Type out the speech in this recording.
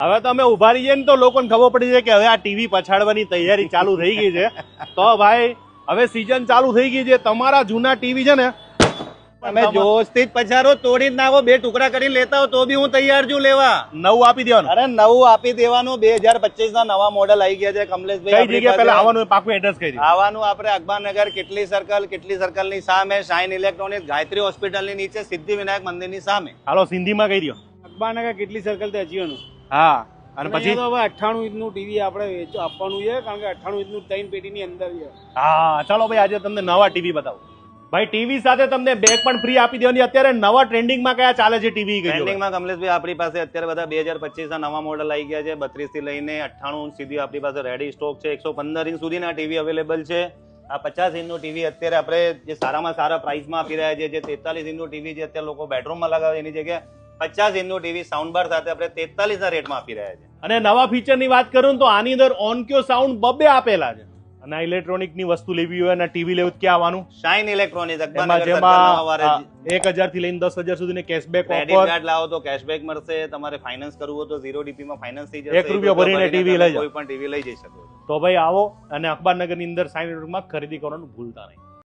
હવે તો અમે ઉભા રહીએ ને તો લોકોને ખબર પડી જાય કે હવે આ ટીવી પછાડવાની તૈયારી ચાલુ થઈ ગઈ છે. તો ભાઈ હવે સીઝન ચાલુ થઈ ગઈ છે. તમારા જૂના ટીવી છે ને તમે જોશથી જ પછારો, તોડી જ નાખો, 2 ટુકડા કરીને લેતા હો તો બી હું તૈયાર છું લેવા. નવું આપી દેવાનું. અરે નવું આપી દેવાનું. 2025 ના નવા મોડેલ આવી ગયા છે કમલેશભાઈ. કઈ જગ્યાએ પહેલા આવવાનું પાકું એડ્રેસ કહી દો. આવવાનું આપણે અકબરનગર કેટલી સર્કલ ની સામે શાઇન ઇલેક્ટ્રોનિક્સ ગાયત્રી હોસ્પિટલ ની નીચે સિદ્ધિવિનાયક મંદિર ની સામે. હાલો સિંધીમાં કહી દો. અકબરનગર કેટલી સર્કલ થી હજીવાનું. હા અને પછી તો હવે 98 ઇંચનું ટીવી આપણે આપવાનું છે, કારણ કે 98 ઇંચનું 3 પેટીની અંદર છે. હા ચાલો ભાઈ આજે તમને નવા ટીવી બતાવું. ભાઈ ટીવી સાથે તમને બેગ પણ ફ્રી આપી દેવાની. અત્યારે નવા ટ્રેન્ડિંગમાં કયા ચાલે છે ટીવી? ટ્રેન્ડિંગમાં કમલેશભાઈ આપણી પાસે અત્યારે બધા 2025 ના નવા મોડલ આવી ગયા છે. 32 થી લઈને 98 ઇંચ સુધી આપણી પાસે રેડી સ્ટોક છે. 115 ઇંચ સુધીના ટીવી અવેલેબલ છે. આ 50 ઇંચનું ટીવી અત્યારે આપણે જે સારામાં સારા પ્રાઇસમાં આપી રહ્યા છે. જે 43 ઇંચનું ટીવી છે અત્યારે લોકો બેડરૂમમાં લગાવે એની જગ્યાએ 50 ઇંચનું ટીવી સાઉન્ડ બાર સાથે આપણે 43 ના રેટમાં આપી રહ્યા છે. અને નવા ફીચરની વાત કરું તો આની અંદર ઓન ક્યો સાઉન્ડ બબે આપેલા છે. અને ઇલેક્ટ્રોનિક ની વસ્તુ લેવી હોય અને ટીવી લેવું ક્યાં આવવાનું? શાઇન ઇલેક્ટ્રોનિક્સ જેમાં 1000 થી લઈને 10,000 સુધીની કેશબેક ક્રેડિટ કાર્ડ લાવો તો કેશબેક મળશે. તમારે ફાઇનાન્સ કરવું હોય તો 0 DP માં ફાઇનાન્સ થઈ જશે. ₹1 ભરીને ટીવી લઈ જાઓ. કોઈ પણ ટીવી લઈ જઈ શકો. તો ભાઈ આવો અને અકબરનગર ની અંદર શાઇન ઇલેક્ટ્રોનિકમાં ખરીદી કરવાનું ભૂલતા નહીં.